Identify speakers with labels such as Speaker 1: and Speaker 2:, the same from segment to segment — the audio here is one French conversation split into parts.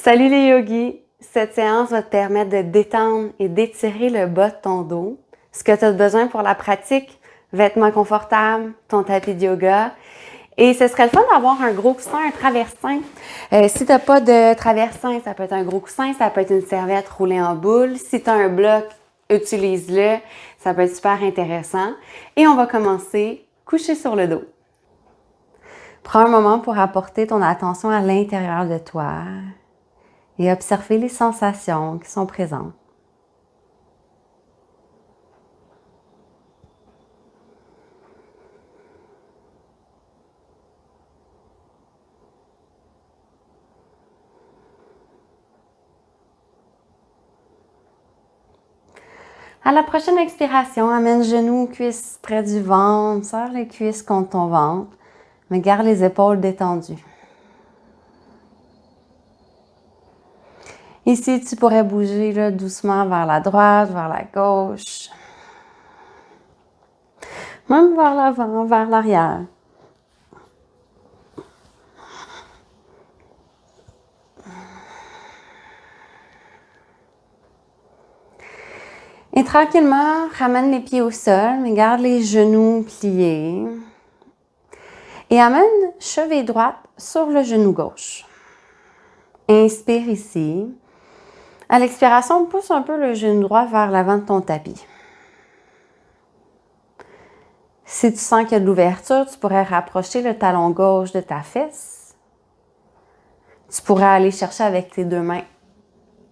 Speaker 1: Salut les yogis! Cette séance va te permettre de détendre et d'étirer le bas de ton dos. Ce que tu as besoin pour la pratique, vêtements confortables, ton tapis de yoga. Et ce serait le fun d'avoir un gros coussin, un traversin. Si tu n'as pas de traversin, ça peut être un gros coussin, ça peut être une serviette roulée en boule. Si tu as un bloc, utilise-le. Ça peut être super intéressant. Et on va commencer couché sur le dos. Prends un moment pour apporter ton attention à l'intérieur de toi et observer les sensations qui sont présentes. À la prochaine expiration, amène genoux, cuisses près du ventre, serre les cuisses contre ton ventre, mais garde les épaules détendues. Ici, tu pourrais bouger là, doucement vers la droite, vers la gauche, même vers l'avant, vers l'arrière. Et tranquillement, ramène les pieds au sol, mais garde les genoux pliés. Et amène cheville droite sur le genou gauche. Inspire ici. À l'expiration, pousse un peu le genou droit vers l'avant de ton tapis. Si tu sens qu'il y a de l'ouverture, tu pourrais rapprocher le talon gauche de ta fesse. Tu pourrais aller chercher avec tes deux mains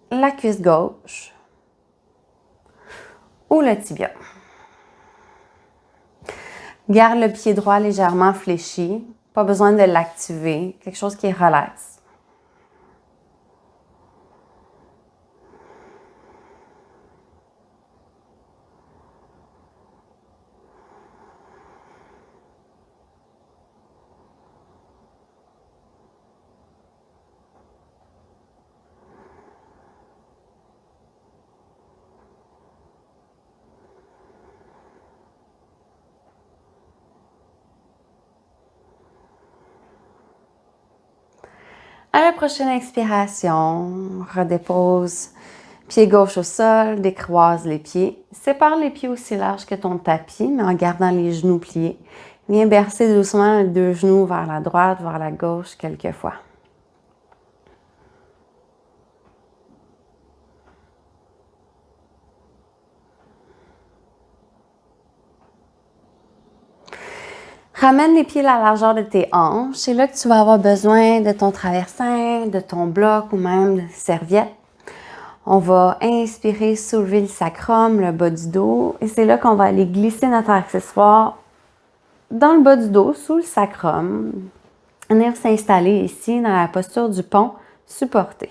Speaker 1: la cuisse gauche ou le tibia. Garde le pied droit légèrement fléchi. Pas besoin de l'activer. Quelque chose qui est relax. À la prochaine expiration, redépose pied gauche au sol, décroise les pieds. Sépare les pieds aussi larges que ton tapis, mais en gardant les genoux pliés. Viens bercer doucement les deux genoux vers la droite, vers la gauche quelques fois. Ramène les pieds à la largeur de tes hanches. C'est là que tu vas avoir besoin de ton traversin, de ton bloc ou même de serviette. On va inspirer, soulever le sacrum, le bas du dos. Et c'est là qu'on va aller glisser notre accessoire dans le bas du dos, sous le sacrum. Venir s'installer ici dans la posture du pont supporté.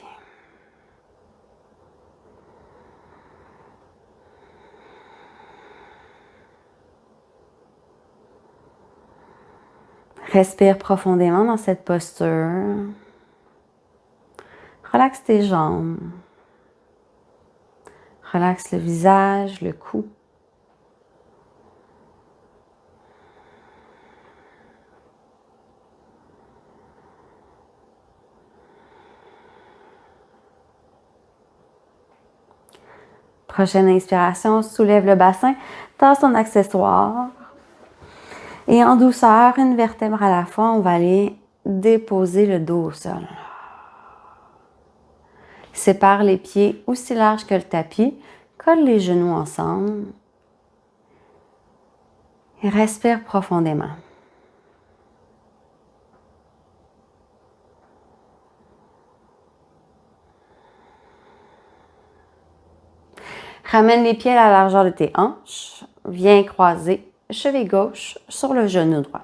Speaker 1: Respire profondément dans cette posture. Relaxe tes jambes. Relaxe le visage, le cou. Prochaine inspiration, soulève le bassin, tasse ton accessoire. Et en douceur, une vertèbre à la fois, on va aller déposer le dos au sol. Sépare les pieds aussi larges que le tapis. Colle les genoux ensemble. Et respire profondément. Ramène les pieds à la largeur de tes hanches. Viens croiser cheville gauche sur le genou droit.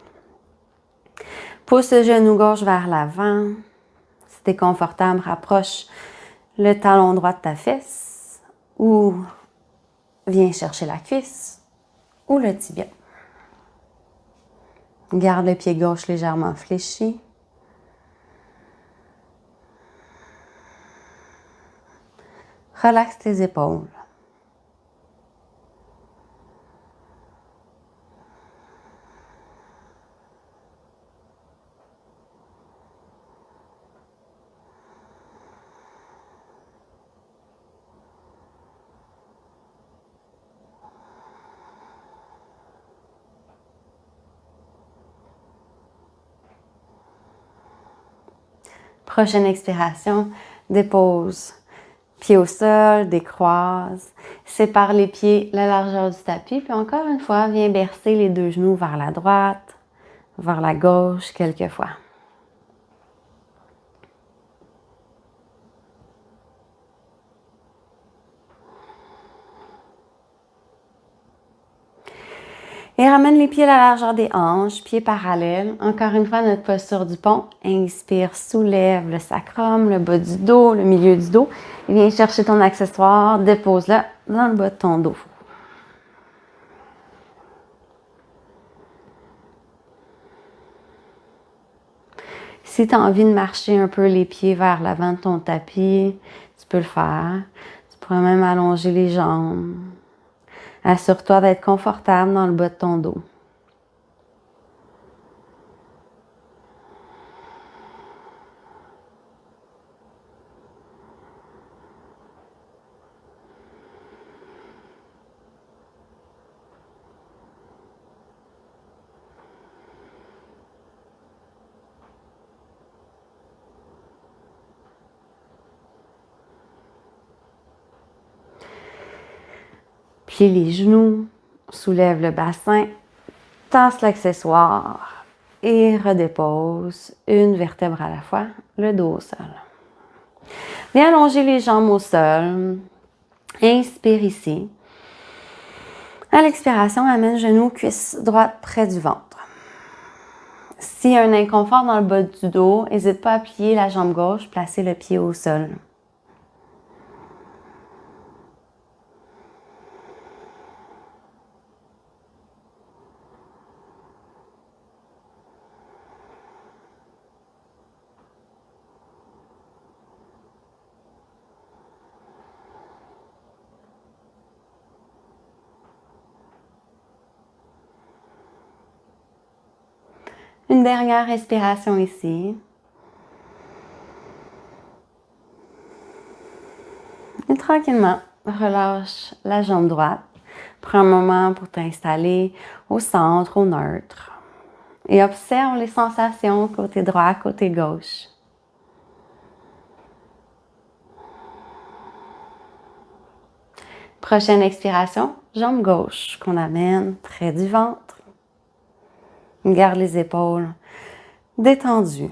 Speaker 1: Pousse le genou gauche vers l'avant. Si tu es confortable, rapproche le talon droit de ta fesse ou viens chercher la cuisse ou le tibia. Garde le pied gauche légèrement fléchi. Relaxe tes épaules. Prochaine expiration, dépose. Pieds au sol, décroise. Sépare les pieds, la largeur du tapis. Puis encore une fois, viens bercer les deux genoux vers la droite, vers la gauche quelques fois. Et ramène les pieds à la largeur des hanches, pieds parallèles. Encore une fois, notre posture du pont. Inspire, soulève le sacrum, le bas du dos, le milieu du dos. Et viens chercher ton accessoire, dépose-le dans le bas de ton dos. Si tu as envie de marcher un peu les pieds vers l'avant de ton tapis, tu peux le faire. Tu pourrais même allonger les jambes. Assure-toi d'être confortable dans le bas de ton dos. Plie les genoux, soulève le bassin, tasse l'accessoire et redépose une vertèbre à la fois, le dos au sol. Viens allonger les jambes au sol. Inspire ici. À l'expiration, amène genou, cuisse droite près du ventre. S'il y a un inconfort dans le bas du dos, n'hésite pas à plier la jambe gauche, placer le pied au sol. Une dernière respiration ici. Et tranquillement, relâche la jambe droite. Prends un moment pour t'installer au centre, au neutre. Et observe les sensations côté droit, côté gauche. Prochaine expiration, jambe gauche qu'on amène près du ventre. Garde les épaules détendues.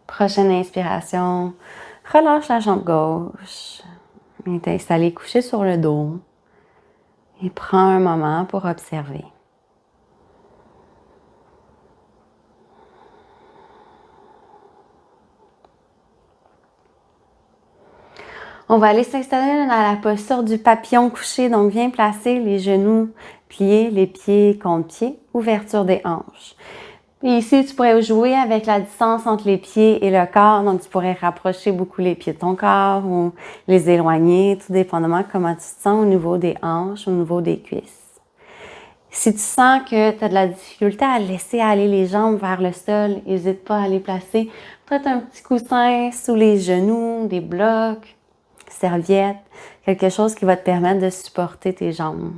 Speaker 1: Prochaine inspiration, relâche la jambe gauche. Viens t'installer couché sur le dos. Et prends un moment pour observer. On va aller s'installer dans la posture du papillon couché. Donc, viens placer les genoux pliés, les pieds contre pieds, ouverture des hanches. Et ici, tu pourrais jouer avec la distance entre les pieds et le corps. Donc, tu pourrais rapprocher beaucoup les pieds de ton corps ou les éloigner, tout dépendamment de comment tu te sens au niveau des hanches, au niveau des cuisses. Si tu sens que tu as de la difficulté à laisser aller les jambes vers le sol, n'hésite pas à les placer. Peut-être un petit coussin sous les genoux, des blocs, serviette, quelque chose qui va te permettre de supporter tes jambes.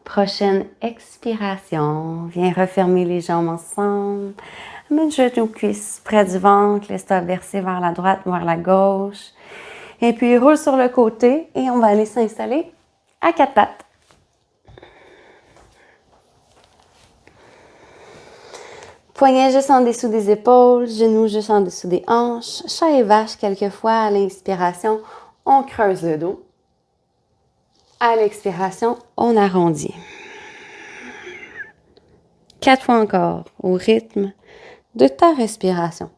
Speaker 1: Prochaine expiration, viens refermer les jambes ensemble. Amène genou cuisse près du ventre, laisse-toi verser vers la droite, vers la gauche. Et puis roule sur le côté et on va aller s'installer à quatre pattes. Poignets juste en dessous des épaules, genoux juste en dessous des hanches. Chat et vache quelquefois à l'inspiration, on creuse le dos. À l'expiration, on arrondit. 4 fois encore, au rythme de ta respiration.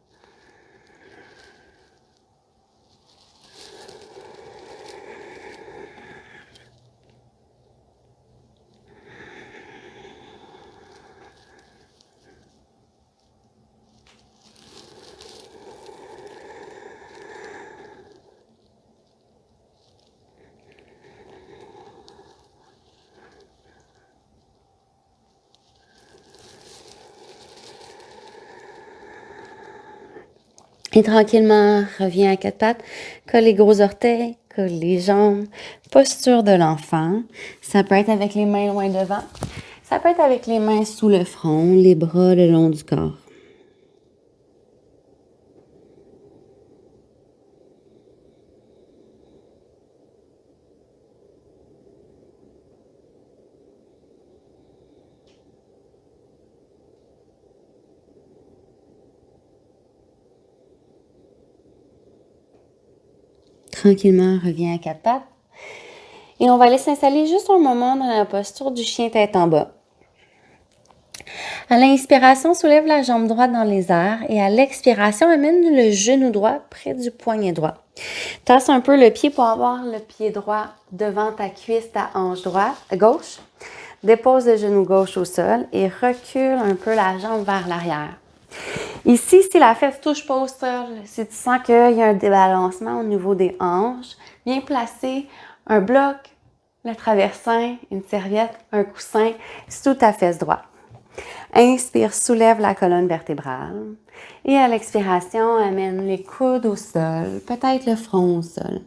Speaker 1: Et tranquillement, reviens à quatre pattes, colle les gros orteils, colle les jambes, posture de l'enfant. Ça peut être avec les mains loin devant, ça peut être avec les mains sous le front, les bras le long du corps. Tranquillement, reviens à quatre pattes. Et on va aller s'installer juste un moment dans la posture du chien tête en bas. À l'inspiration, soulève la jambe droite dans les airs et à l'expiration, amène le genou droit près du poignet droit. Tasse un peu le pied pour avoir le pied droit devant ta cuisse, ta hanche gauche. Dépose le genou gauche au sol et recule un peu la jambe vers l'arrière. Ici, si la fesse touche pas au sol, si tu sens qu'il y a un débalancement au niveau des hanches, viens placer un bloc, le traversin, une serviette, un coussin sous ta fesse droite. Inspire, soulève la colonne vertébrale. Et à l'expiration, amène les coudes au sol, peut-être le front au sol.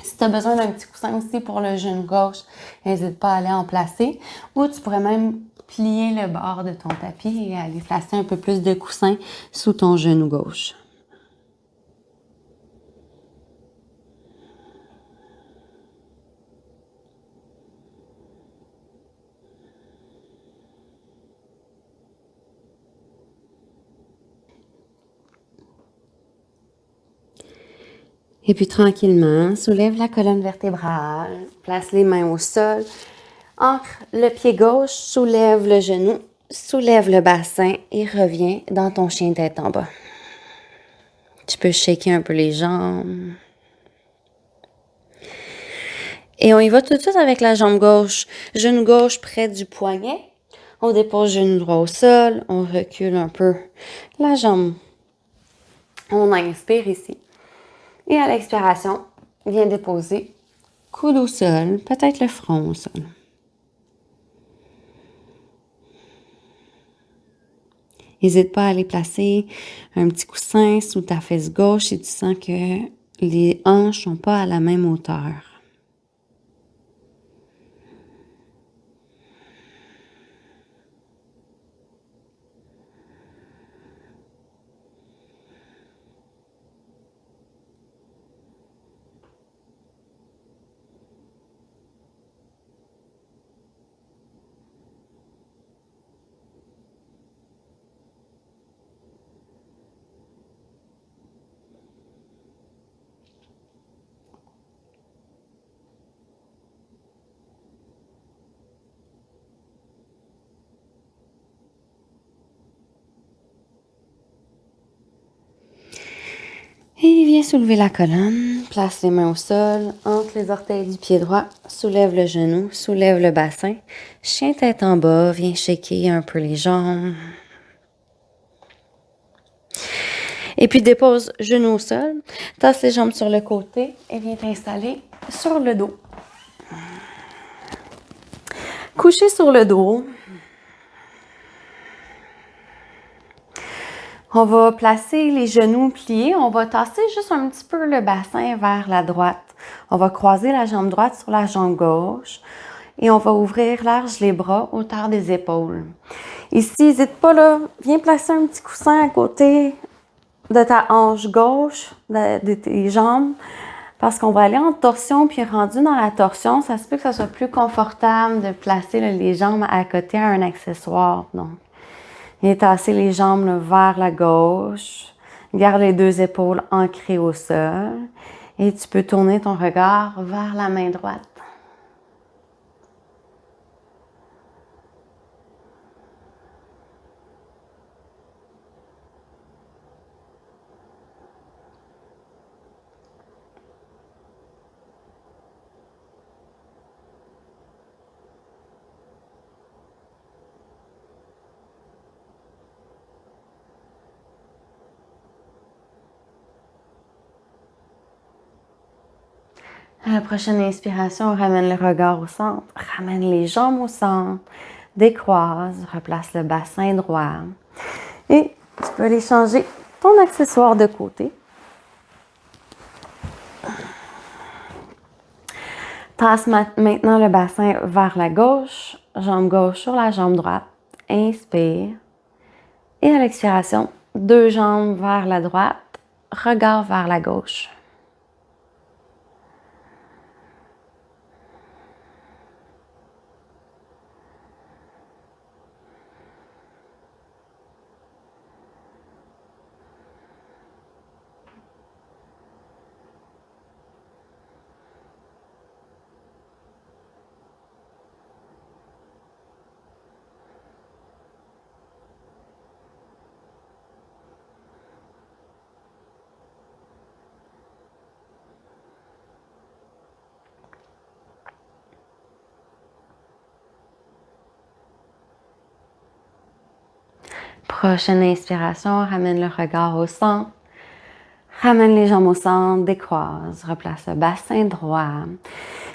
Speaker 1: Si tu as besoin d'un petit coussin aussi pour le genou gauche, n'hésite pas à aller en placer. Ou tu pourrais même plier le bord de ton tapis et aller placer un peu plus de coussin sous ton genou gauche. Et puis tranquillement, soulève la colonne vertébrale, place les mains au sol, ancre le pied gauche, soulève le genou, soulève le bassin et reviens dans ton chien tête en bas. Tu peux shaker un peu les jambes. Et on y va tout de suite avec la jambe gauche. Genou gauche près du poignet. On dépose genou droit au sol. On recule un peu la jambe. On inspire ici. Et à l'expiration, viens déposer coude au sol, peut-être le front au sol. N'hésite pas à aller placer un petit coussin sous ta fesse gauche si tu sens que les hanches ne sont pas à la même hauteur. Et viens soulever la colonne, place les mains au sol, ancre les orteils du pied droit, soulève le genou, soulève le bassin, chien tête en bas, viens shaker un peu les jambes. Et puis dépose genou au sol, tasse les jambes sur le côté et viens t'installer sur le dos. Couché sur le dos, on va placer les genoux pliés. On va tasser juste un petit peu le bassin vers la droite. On va croiser la jambe droite sur la jambe gauche et on va ouvrir large les bras, hauteur des épaules. Ici, n'hésite pas là, viens placer un petit coussin à côté de ta hanche gauche, de tes jambes, parce qu'on va aller en torsion, puis rendu dans la torsion, ça se peut que ça soit plus confortable de placer là, les jambes à côté à un accessoire. Donc, viens tasser les jambes là, vers la gauche. Garde les deux épaules ancrées au sol. Et tu peux tourner ton regard vers la main droite. À la prochaine inspiration, ramène le regard au centre, ramène les jambes au centre, décroise, replace le bassin droit. Et tu peux aller changer ton accessoire de côté. Tasse maintenant le bassin vers la gauche, jambe gauche sur la jambe droite. Inspire. Et à l'expiration, deux jambes vers la droite, regard vers la gauche. Prochaine inspiration, ramène le regard au centre. Ramène les jambes au centre, décroise, replace le bassin droit.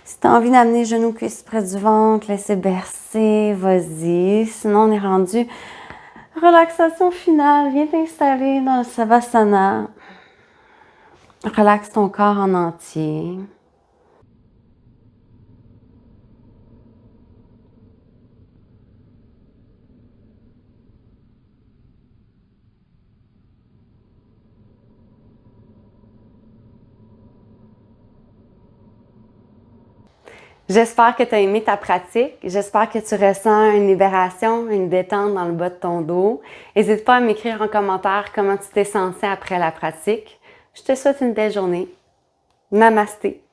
Speaker 1: Si tu as envie d'amener les genoux cuisses près du ventre, laissez bercer, vas-y. Sinon, on est rendu relaxation finale. Viens t'installer dans le Savasana. Relaxe ton corps en entier. J'espère que tu as aimé ta pratique. J'espère que tu ressens une libération, une détente dans le bas de ton dos. N'hésite pas à m'écrire en commentaire comment tu t'es senti après la pratique. Je te souhaite une belle journée. Namasté.